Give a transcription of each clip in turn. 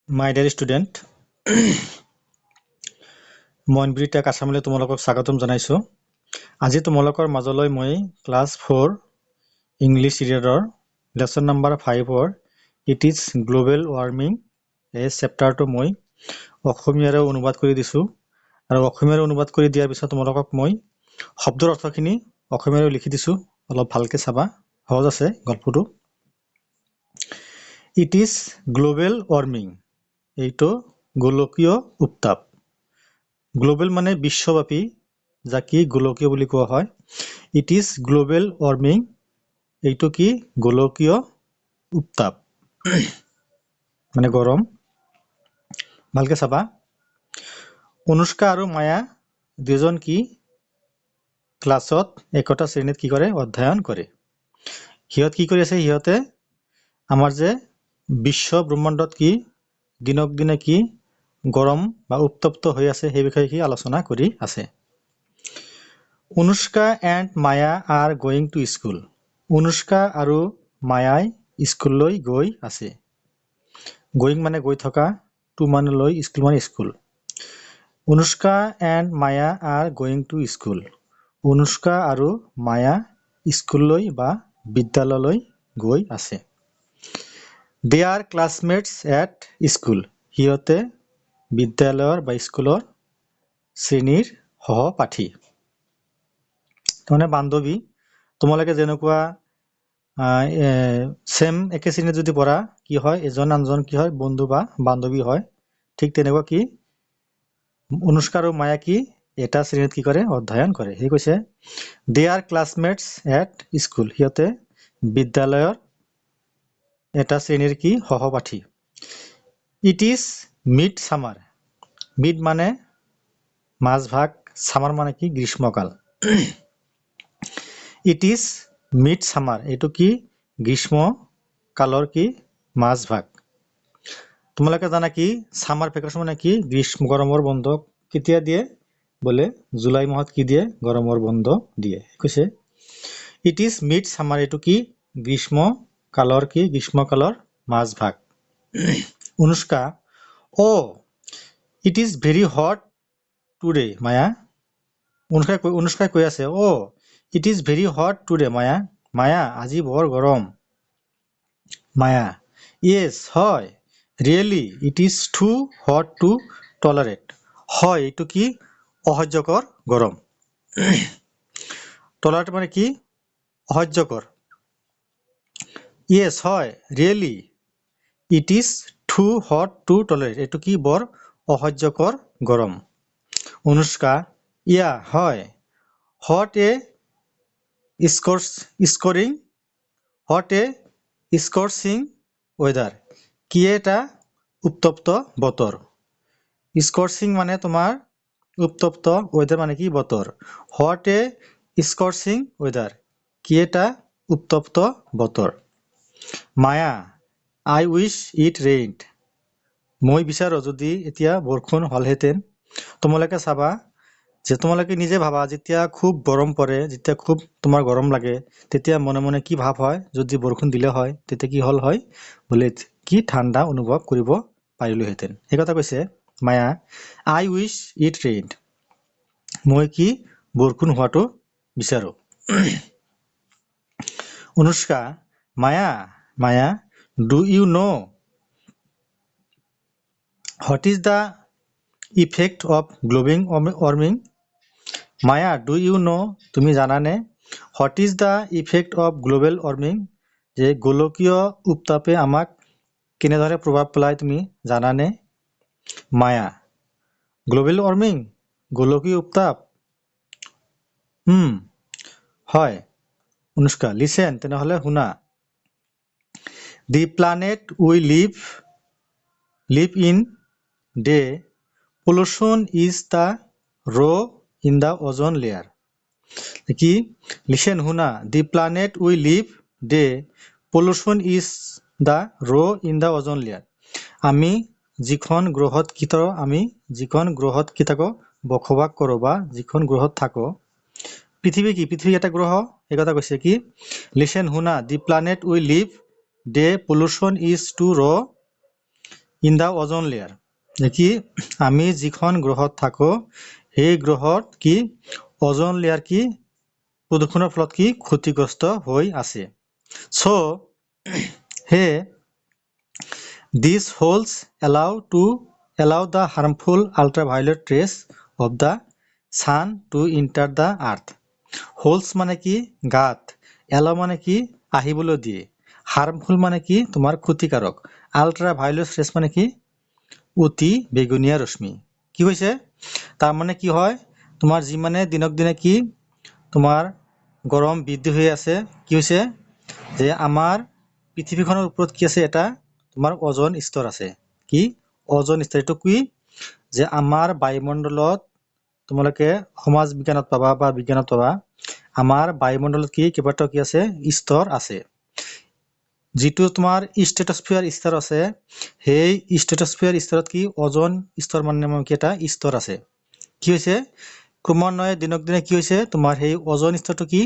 My dear student, মই ব্ৰিটেক আসামলৈ তোমালোকক স্বাগতম জনাইছো। আজি তোমালোকৰ মাজলৈ মই ক্লাছ 4 ইংলিছ পিৰিয়ডৰ lesson number 5 it is global warming এই চেপ্টাৰটো মই অসমীয়াৰে অনুবাদ কৰি দিছো আৰু অসমীয়াৰে অনুবাদ কৰি দিয়াৰ পিছত তোমালোকক মই শব্দৰ অৰ্থখিনি অসমীয়াৰে লিখি দিছো। অলপ ভালকে চাবা, সহজ আছে গল্পটো। ইট ইজ গ্লোবেল ওয়ার্মিং, এইটো গোলকীয় উত্তাপ। গ্লোবেল মানে বিশ্বব্যাপী, যা কি গোলকীয় বুলি কোৱা হয়। ইট ইজ গ্লোবেল ওয়াৰ্মিং, এইটো কি গোলকীয় উত্তাপ মানে গৰম। ভালকে চাবা। অনুষ্কা আৰু মায়া দুজন কি ক্লাছত একতা শ্ৰেণীত কি কৰে অধ্যয়ন কৰে। সিহঁত কি কৰি আছে, সিহঁতে আমাৰ যে বিশ্ব ব্ৰহ্মাণ্ডত কি দিনক দিনে কি গৰম বা উত্তপ্ত হৈ আছে সেই বিষয়ে কি আলোচনা কৰি আছে। Anushka and Maya R going to school. Anushka আৰু মায়াই স্কুললৈ গৈ আছে। গোয়িং মানে গৈ থকা, টু মানে লৈ, স্কুল মানে school. Anushka and Maya R going to school. Anushka আৰু মায়া স্কুললৈ বা বিদ্যালয়লৈ গৈ আছে। দে আৰ ক্লাছমেটছ এট স্কুল। সিহঁতে বিদ্যালয়ৰ বা স্কুলৰ শ্ৰেণীৰ সহপাঠী, তাৰমানে বান্ধৱী। তোমালোকে যেনেকুৱা সেম একে শ্ৰেণীত যদি পঢ়া কি হয়, এজন আনজন কি হয় বন্ধু বা বান্ধৱী হয়। ঠিক তেনেকুৱা কি অনুষ্কা আৰু মায়া কি এটা শ্ৰেণীত কি কৰে অধ্যয়ন কৰে। সেই কৈছে দে আৰ ক্লাছমেটছ এট স্কুল। সিহঁতে বিদ্যালয়ৰ এটা শ্ৰেণীৰ কি সহপাঠী। It is mid summer. Mid মানে মাজভাগ, সামাৰ মানে কি গ্ৰীষ্মকাল। ইট ইজ মিড সামাৰ, এইটো কি গ্ৰীষ্মকালৰ কি মাজভাগ। তোমালোকে জানা কি সামাৰ ভেকেশ্যন মানে কি গৰমৰ বন্ধ কেতিয়া দিয়ে বোলে জুলাই মাহত কি দিয়ে গৰমৰ বন্ধ দিয়ে। কৈছে ইট ইজ মিড সামাৰ, এইটো কি গ্ৰীষ্মকালৰ কি গ্ৰীষ্মকালৰ মাজভাগ। অনুষ্কা ও it is very hot today. Maya অনুষ্কাই কৈ আছে ও it is very hot today. Maya Maya আজি বৰ গৰম। মায়া ইয়েস হয়। Really it is too hot to tolerate. হয় এইটো কি অসহ্যকৰ গৰম। টলাৰেট মানে কি অসহ্যকৰ। ইয়েস হয়। Really it is too hot to tolerate, এইটো কি বৰ অসহ্যকৰ গৰম। অনুষ্কা ইয়া হয়। Hot a scoring hot a scorching weather, কি এটা উত্তপ্ত বতৰ। স্কৰ্চিং মানে তোমাৰ উত্তপ্ত, ওয়েদাৰ মানে কি বতৰ। হট এ স্কৰ্চিং ওয়েদাৰ, কি এটা উত্তপ্ত বতৰ। মায়া আই উইশ ইট ৰেইনড। মই বিচাৰো যদি এতিয়া বৰষুণ হলহেঁতেন। তোমালোকে চাবা যে তোমালোকে নিজে ভাবা যেতিয়া খুব গৰম পৰে, যেতিয়া খুব তোমাৰ গৰম লাগে তেতিয়া মনে মনে কি ভাৱ হয়, যদি বৰষুণ দিলে হয় তেতিয়া কি হল হয় বোলে কি ঠাণ্ডা অনুভৱ কৰিব পাৰিলোহেঁতেন। সেই কথা কৈছে মায়া আই উইশ ইট ৰেইনড, মই কি বৰষুণ হোৱাটো বিচাৰো। Anushka Maya Maya do you know what is the effect of global warming. Maya do you know তুমি জানানে what is the effect of global warming, যে গোলকীয় উত্তাপে আমাক কেনেদৰে প্ৰভাৱ পেলায় তুমি জানানে। মায়া গ্লোবেল ওয়ার্মিং গোলকীয় উত্তাপ হয়। অনুষ্কা লিসেন তেনেহলে শুনা। The planet we live in the pollution is the raw in the ozone layer. কি লিসেন শুনা। The planet we live the pollution is the raw in the ozone layer. আমি যিখন গ্ৰহত কি থাকো বসবাস কৰো বা যিখন গ্ৰহত থাকো, পৃথিৱী কি পৃথিৱী এটা গ্ৰহ। এই কথা কৈছে কি লিসেন শুনা। The planet we live the pollution is to raw in the ozone layer কি আমি যিখন গ্ৰহত থাকো সেই গ্ৰহত কি ওজন লেয়াৰ কি প্ৰদূষণৰ ফলত কি ক্ষতিগ্ৰস্ত হৈ আছে so হে these holes allow the harmful ultraviolet rays of the sun to enter the earth holes মানে কি গাত allow মানে কি আহিবলৈ দিয়ে harmful মানে কি তোমাৰ ক্ষতিকাৰক ultraviolet rays মানে কি অতি বেগুনীয়া ৰশ্মি কি হৈছে তাৰ মানে কি হয় তোমাৰ যি মানে দিনক দিনে কি তোমাৰ গৰম বৃদ্ধি হৈ আছে কি হৈছে যে আমাৰ পৃথিৱীখনৰ ওপৰত কি আছে এটা তোমাৰ ওজন স্তৰ আছে কি ওজন স্তৰটো কি যে আমাৰ বায়ুমণ্ডলত তোমালোকে সমাজ বিজ্ঞানত পাবা বা বিজ্ঞানত পাবা আমাৰ বায়ুমণ্ডলত কি কেইবাটাও কি আছে স্তৰ আছে যেটো তোমাৰ ষ্ট্ৰেটোস্ফিয়াৰ স্তৰ আছে সেই ষ্ট্ৰেটোস্ফিয়াৰ স্তৰত কি ওজন স্তৰ মানে কি এটা স্তৰ আছে কি হৈছে ক্ৰমান্বয়ে দিনক দিনে কি হৈছে তোমাৰ সেই ওজন স্তৰটো কি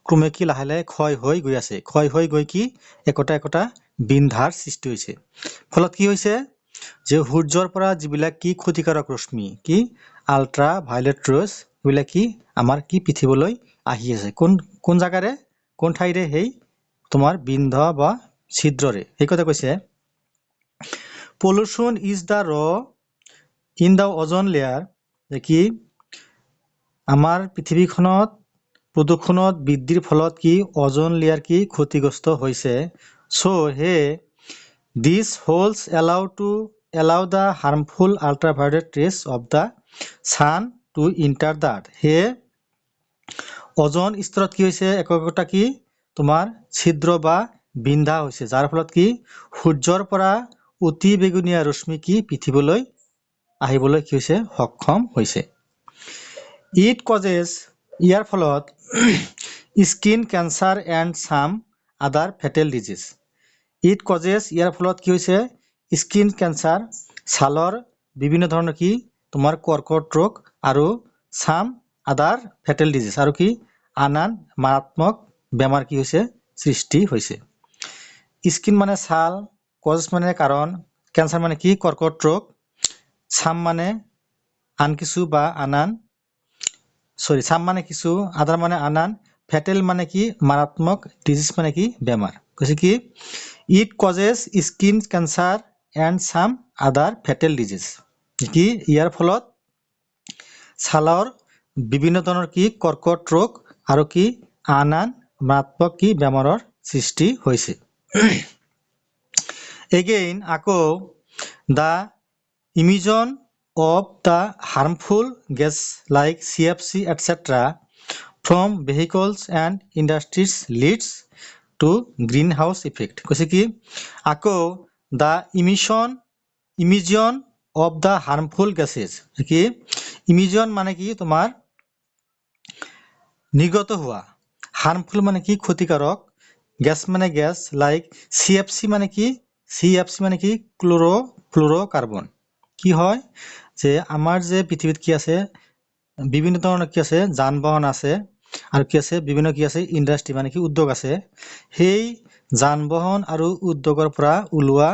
ক্ৰমে কি লাহে লাহে ক্ষয় হৈ গৈ আছে ক্ষয় হৈ গৈ কি একটা বিন্ধাৰ সৃষ্টি হৈছে ফলত কি হৈছে যে সূৰ্যৰ পৰা যিবিলাক কি ক্ষতিকাৰক ৰশ্মি কি আল্ট্ৰা ভায়োলেট ৰেজ এইবিলাক কি আমাৰ কি পৃথিৱীলৈ আহি আছে কোন জাগাৰে কোন ঠাইৰে সেই তোমাৰ বিন্ধ বা ছিদ্ৰৰে এই কথা কৈছে pollution is the raw in the ozone layer কি আমাৰ পৃথিৱীখনত প্ৰদূষণত বৃদ্ধিৰ ফলত কি ওজন লেয়াৰ কি ক্ষতিগ্ৰস্ত হৈছে so হে these holes allow the harmful ultraviolet rays of the sun to enter the earth হে ওজন স্তৰত কি হৈছে একটা কি তোমাৰ ছিদ্ৰ বা বিন্ধা হৈছে যাৰ ফলত কি সূৰ্যৰ পৰা অতি বেগুনীয়া ৰশ্মি কি পৃথিৱীলৈ আহিবলৈ কি হৈছে সক্ষম হৈছে It causes ইয়াৰ ফলত skin cancer and some other fatal disease. It causes ইয়াৰ ফলত কি হৈছে skin cancer ছালৰ বিভিন্ন ধৰণৰ কি তোমাৰ কৰ্কট ৰোগ আৰু some other fatal disease আৰু কি আনান মাৰাত্মক বেমাৰ কি হৈছে সৃষ্টি হৈছে স্কিন মানে ছাল কজ মানে কাৰণ ক্যান্সাৰ মানে কি কৰ্কট ৰোগ some মানে আন কিছু বা আনান some মানে কিছু আদাৰ মানে আনান ফেটেল মানে কি মাৰাত্মক ডিজিজ মানে কি বেমাৰ কৈছে কি it causes skin cancer and some other fatal disease কি ইয়াৰ ফলত ছালৰ বিভিন্ন ধৰণৰ কি কৰ্কট ৰোগ আৰু কি আনান মাৰাত্মক কি বেমাৰৰ সৃষ্টি হৈছে এগেইন আকৌ দা emission of the harmful gas like CFC etc. from vehicles and industries leads to greenhouse effect. কৈছে কি আকৌ the emission of the harmful gases কি emission মানে কি তোমাৰ নিৰ্গত হোৱা harmful মানে কি ক্ষতিকাৰক গ্যাস মানে গ্যাস লাইক CFC মানে কি ক্লোৰ'ফ্লুৰ'কাৰ্বন কি হয় যে আমাৰ যে পৃথিৱীত কি আছে বিভিন্ন ধৰণৰ কি আছে যান বাহন আছে আৰু কি আছে বিভিন্ন কি আছে ইন্ডাষ্ট্ৰি মানে কি উদ্যোগ আছে সেই যান বাহন আৰু উদ্যোগৰ পৰা ওলোৱা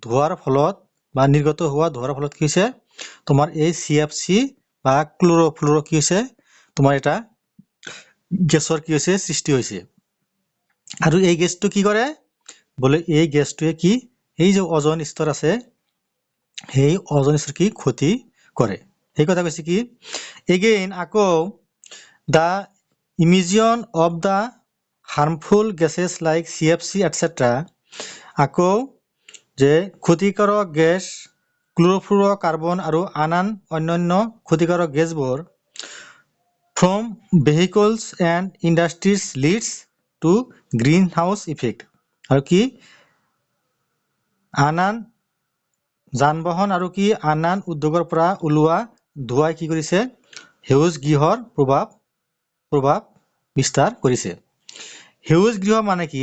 ধোঁৱাৰ ফলত বা নিৰ্গত হোৱা ধোঁৱাৰ ফলত কি হৈছে তোমাৰ এই CFC বা ক্লোৰ'ফ্লুৰ কি হৈছে তোমাৰ এটা গেছৰ কি হৈছে সৃষ্টি হৈছে আৰু এই গেছটো কি কৰে বলে এই গেছটোৱে কি এই যে ওজন স্তৰ আছে সেই ওজন স্তৰ কি ক্ষতি কৰে এই কথা কৈছে কি এগেইন আকৌ দা emission of the harmful gases like CFC etc. আকৌ যে ক্ষতিকাৰক গেছ ক্লোৰ'ফ্লুৰ'কাৰ্বন আৰু আনান অন্যান্য ক্ষতিকাৰক গেছবোৰ from vehicles and industries leads to greenhouse effect আৰু কি আনান যান বাহন আৰু কি আনান উদ্যোগৰ পৰা ওলোৱা ধোঁৱাই কি কৰিছে সেউজ গৃহৰ প্ৰভাৱ বিস্তাৰ কৰিছে সেউজ গৃহ মানে কি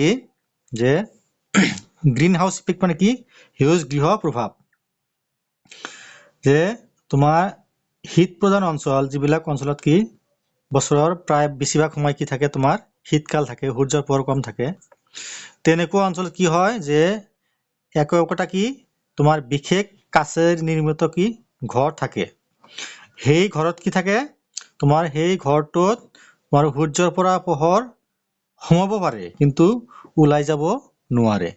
যে গ্ৰীণ হাউস ইফেক্ট মানে কি সেউজ গৃহ প্ৰভাৱ যে তোমাৰ শীত প্ৰধান অঞ্চল যিবিলাক অঞ্চলত কি বছৰৰ প্ৰায় বেছিভাগ সময় কি থাকে তোমাৰ শীতকাল থাকে সূৰ্যৰ পোহৰ কম থাকে তেনেকুৱা অঞ্চলত কি হয় যে একোটা কি তোমাৰ বিশেষ কাচেৰে নিৰ্মিত কি ঘৰ থাকে। সেই ঘৰত কি থাকে, তোমাৰ সেই ঘৰটোত তোমাৰ সূৰ্যৰ পৰা পোহৰ সোমাব পাৰে কিন্তু ওলাই যাব নোৱাৰে।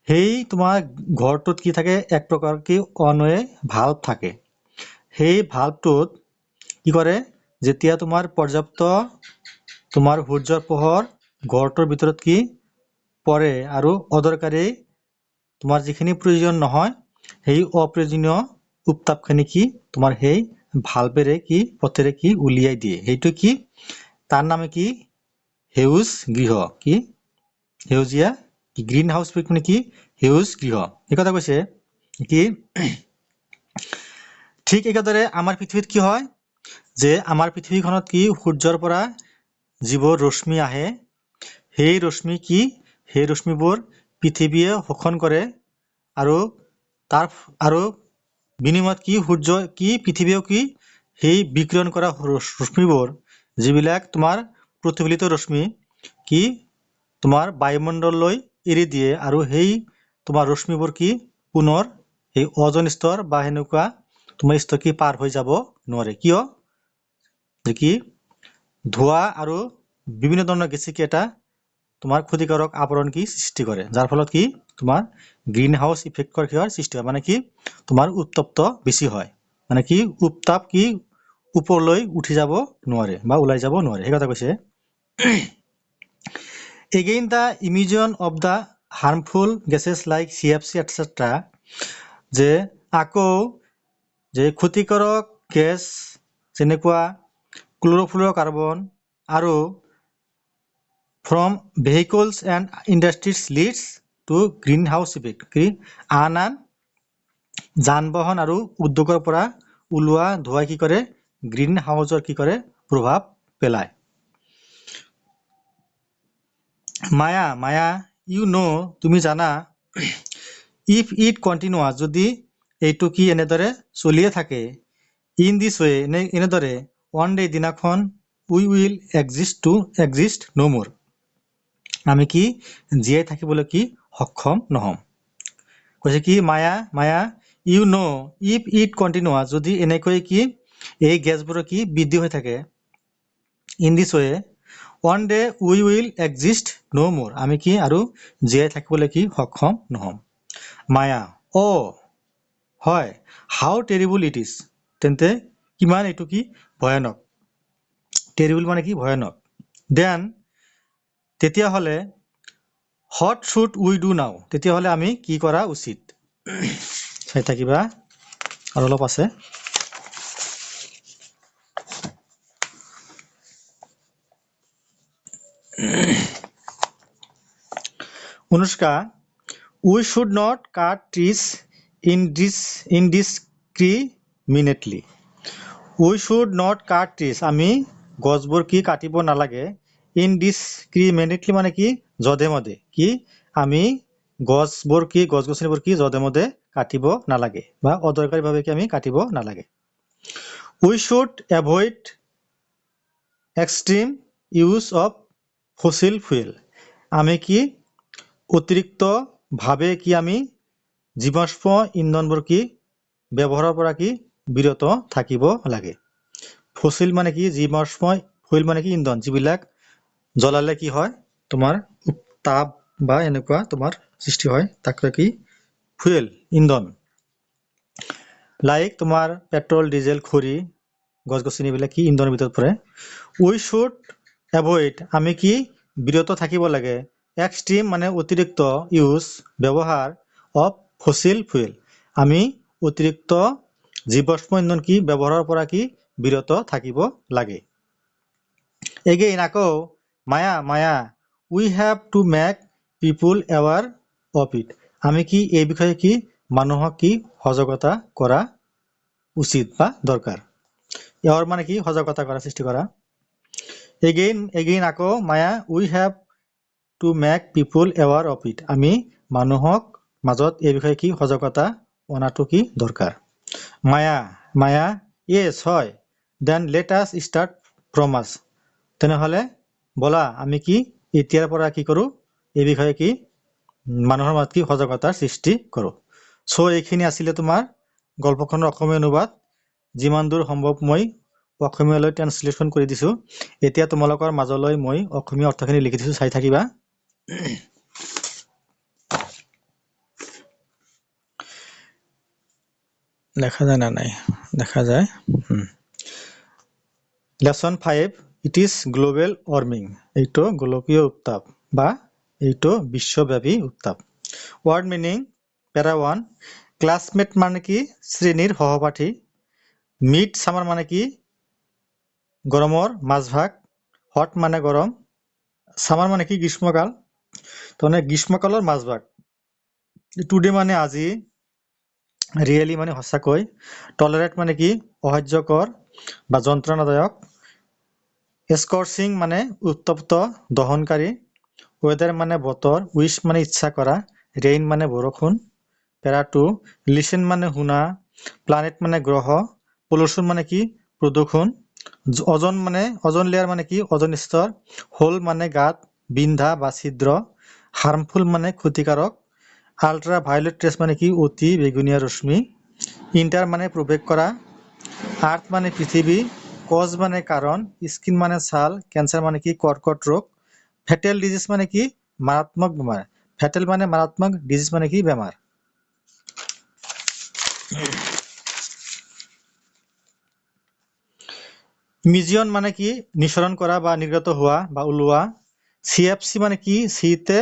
সেই তোমাৰ ঘৰটোত কি থাকে, এক প্ৰকাৰ কি অনৱে ভাল্ব থাকে। সেই ভাল্বটোত কি কৰে, যেতিয়া তোমাৰ পৰ্যাপ্ত তোমাৰ সূৰ্যৰ পোহৰ ঘৰটোৰ ভিতৰত কি পৰে আৰু অদৰকাৰী তোমাৰ যিখিনি প্ৰয়োজন নহয় সেই অপ্ৰয়োজনীয় উত্তাপখিনি কি তোমাৰ সেই ভাল্বেৰে কি পথেৰে কি উলিয়াই দিয়ে। সেইটো কি তাৰ নামে কি সেউজ গৃহ, কি সেউজীয়া গ্ৰীণ হাউচ ইফেক্ট মানে কি সেউজ গৃহ। এই কথা কৈছে কি ঠিক একেদৰে আমাৰ পৃথিৱীত কি হয় যে আমাৰ পৃথিৱীখনত কি সূৰ্যৰ পৰা যিবোৰ ৰশ্মি আহে সেই ৰশ্মি কি সেই ৰশ্মিবোৰ পৃথিৱীয়ে শোষণ কৰে আৰু বিনিময়ত কি সূৰ্য কি পৃথিৱীয়েও কি সেই বিকিৰণ কৰা ৰশ্মিবোৰ যিবিলাক তোমাৰ প্ৰতিফলিত ৰশ্মি কি তোমাৰ বায়ুমণ্ডললৈ এৰি দিয়ে আৰু সেই তোমাৰ ৰশ্মিবোৰ কি পুনৰ সেই অজন স্তৰ বা সেনেকুৱা তোমাৰ স্তৰ কি পাৰ হৈ যাব নোৱাৰে। কিয় যে কি ধোঁৱা আৰু বিভিন্ন ধৰণৰ গেছে কি এটা তোমাৰ ক্ষতিকাৰক আৱৰণ কি সৃষ্টি কৰে, যাৰ ফলত কি তোমাৰ গ্ৰীণ হাউচ ইফেক্টৰ কি হয় সৃষ্টি হয়, মানে কি তোমাৰ উত্তপ্ত বেছি হয়, মানে কি উত্তাপ কি ওপৰলৈ উঠি যাব নোৱাৰে বা ওলাই যাব নোৱাৰে। সেই কথা কৈছে। Again, the emission of the harmful gases like CFC etc. যে আকৌ যে ক্ষতিকাৰক গেছ যেনেকুৱা ক্ল'ৰ'ফ্লুৰ'কাৰ্বন আৰু from vehicles and industries leads to greenhouse effect, কি আন যান-বাহন আৰু উদ্যোগৰ পৰা ওলোৱা ধোঁৱাই কি কৰে গ্ৰীণ হাউচৰ কি কৰে প্ৰভাৱ পেলায়। মায়া মায়া ইউ নো তুমি জানা, ইফ ইট কণ্টিনিউৱাছ যদি এইটো কি এনেদৰে চলিয়ে থাকে, ইন দিছ ৱে এনেদৰে ওৱান ডে দিনাখন উই উইল এক্সিষ্ট ন' মোৰ আমি কি জীয়াই থাকিবলৈ কি সক্ষম নহ'ম। কৈছে কি Maya Maya you know if it continuous যদি এনেকৈ কি এই গেছবোৰৰ কি বৃদ্ধি হৈ থাকে, in this way one day we will exist no' more আমি কি আৰু জীয়াই থাকিবলৈ কি সক্ষম নহ'ম। মায়া হয়, হাউ টেৰিবল ইট ইজ তেন্তে কিমান এইটো কি ভয়ানক, টেৰিবল মানে কি ভয়ানক। দেন তেতিয়াহ'লে what should we do now তেতিয়াহ'লে আমি কি কৰা উচিত। চাই থাকিবা আৰু অলপ আছে। Anushka we should not cut trees indiscriminately. We should not cut trees আমি গছবোৰ কি কাটিব নালাগে, ইনডিসক্ৰিমিনেটলি মানে কি যধে মধে, কি আমি গছবোৰ কি গছ গছনিবোৰ কি যধে মধে কাটিব নালাগে বা অদৰকাৰীভাৱে কি আমি কাটিব নালাগে। We should avoid extreme use of fossil fuel আমি কি অতিৰিক্তভাৱে কি আমি জীৱাশ্ম ইন্ধনবোৰ কি ব্যৱহাৰৰ পৰা কি বিৰত থাকিব লাগে। ফসিল মানে কি জীৱাশ্ম, ফুয়েল মানে কি ইন্ধন যিবিলাক জ্বলালে কি হয় তোমাৰ তাপ বা এনেকুৱা তোমাৰ সৃষ্টি হয়, তাকে কি ফুয়েল ইন্ধন, লাইক তোমাৰ পেট্ৰল ডিজেল খৰি গছ গছনিবিলাক কি ইন্ধনৰ ভিতৰত পৰে। উই শুড এভইড আমি কি বিৰত থাকিব লাগে, এক্সট্ৰিম মানে অতিৰিক্ত ইউজ ব্যৱহাৰ অফ ফসিল ফুয়েল আমি অতিৰিক্ত জীৱাশ্ম ইন্ধন কি ব্যৱহাৰৰ পৰা কি বিৰত থাকিব লাগে। এগেইন আকৌ Maya Maya we have to make people aware of it আমি কি এই বিষয়ে কি মানুহক কি সজাগতা কৰা উচিত বা দৰকাৰ। এৱাৰ মানে কি সজাগতা কৰা সৃষ্টি কৰা। এগেইন আকৌ Maya we have to make people aware of it আমি মানুহক মাজত এই বিষয়ে কি সজাগতা অনাটো কি দৰকাৰ। মায়া মায়া য়েছ হয়, then let us start from us তেনেহ'লে ব'লা আমি কি এতিয়াৰ পৰা কি কৰোঁ এই বিষয়ে কি মানুহৰ মাজত কি সজাগতাৰ সৃষ্টি কৰোঁ। চ' এইখিনি আছিলে তোমাৰ গল্পখনৰ অসমীয়া অনুবাদ। যিমান দূৰ সম্ভৱ মই অসমীয়ালৈ ট্ৰান্সলেশ্যন কৰি দিছোঁ। এতিয়া তোমালোকৰ মাজলৈ মই অসমীয়া অৰ্থখিনি লিখি দিছোঁ, চাই থাকিবা। দেখা যায় না নাই? দেখা যায়। Lesson 5, it is global warming. এইটো গোলকীয় উত্তাপ বা এইটো বিশ্বব্যাপী উত্তাপ। ওয়ার্ড মিনিং, প্যারা 1, ক্লাসমেট মানে কি শ্রেণীর সহপাঠী। মিড সামার মানে কি গৰমৰ মাজভাগ। হট মানে গৰম। সামাৰ মানে কি গ্ৰীষ্মকাল, তাৰমানে গ্ৰীষ্মকালৰ মাজভাগ। টুডে মানে আজি। ৰিয়েলি মানে সঁচাকৈ। টলাৰেট মানে কি অসহ্যকৰ বা যন্ত্ৰণাদায়ক। স্কৰ্চিং মানে উত্তপ্ত দহনকাৰী। ৱেডাৰ মানে বতৰ। উইচ মানে ইচ্ছা কৰা। ৰেইন মানে বৰষুণ। পেৰা 2, লিচেন মানে শুনা। প্লানেট মানে গ্ৰহ। পলিউশ্যন মানে কি প্ৰদূষণ। অজন লেয়াৰ মানে কি অজন স্তৰ। হোল মানে গাঁত, বিন্ধা বা ছিদ্ৰ। হাৰ্মফুল মানে ক্ষতিকাৰক। আল্ট্ৰা ভায়োলেট ৰেছ মানে কি অতি বেগুনীয়া ৰশ্মি। ইণ্টাৰ মানে প্ৰৱেশ কৰা। আৰ্থ মানে পৃথিৱী। কজ মানে কাৰণ। স্কিন মানে ছাল। কেঞ্চাৰ মানে কি কৰ্কট ৰোগ। ফেটেল ডিজিজ মানে কি মাৰাত্মক বেমাৰ। ফেটেল মানে মাৰাত্মক, ডিজিজ মানে কি বেমাৰ। ইমিজিয়ন মানে কি নিঃসৰণ কৰা বা নিৰ্গত হোৱা বা ওলোৱা। CFC মানে কি চিতে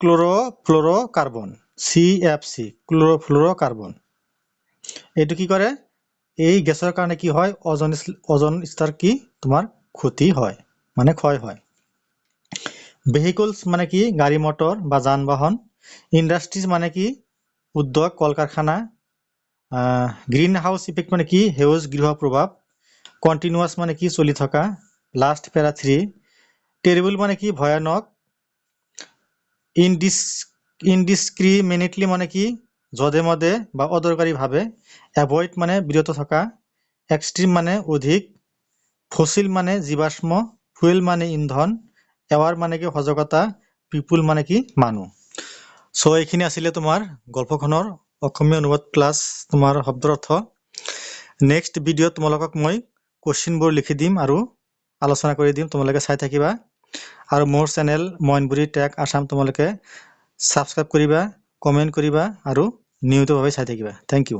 ক্লৰ'ফ্লুৰ'কাৰ্বন। CFC chlorofluorocarbon. এইটো কি কৰে? এই গেছৰ কাৰণে কি হয় ওজন স্তৰ কি তোমাৰ ক্ষতি হয় মানে ক্ষয় হয়। ভেহিকলছ মানে কি গাড়ী মটৰ বা যান বাহন। ইণ্ডাষ্ট্ৰিজ মানে কি উদ্যোগ কল কাৰখানা। গ্ৰীণ হাউচ ইফেক্ট মানে কি সেউজ গৃহ প্ৰভাৱ। কণ্টিনিউৱাছ মানে কি চলি থকা। লাষ্ট পেৰা 3, টেৰিবল মানে কি ভয়ানক। ইনডিসক্ৰিমিনেটলি মানে কি যধে মধে বা অদৰকাৰীভাৱে। এভইড মানে বিৰত থকা। এক্সট্ৰিম মানে অধিক। ফসিল মানে জীৱাশ্ম। ফুয়েল মানে ইন্ধন। এৱাৰ মানে কি সজাগতা। পিপুল মানে কি মানুহ। চ' এইখিনি আছিলে তোমাৰ গল্পখনৰ অসমীয়া অনুবাদ প্লাছ তোমাৰ শব্দৰ অৰ্থ। নেক্সট ভিডিঅ'ত তোমালোকক মই কুৱেশ্যনবোৰ লিখি দিম আৰু আলোচনা কৰি দিম, তোমালোকে চাই থাকিবা। আৰু মোৰ চেনেল মইনবুৰি টেক আছাম তোমালোকে ছাবস্ক্ৰাইব কৰিবা, কমেণ্ট কৰিবা আৰু নিয়মিতভাৱে চাই থাকিবা। Thank U.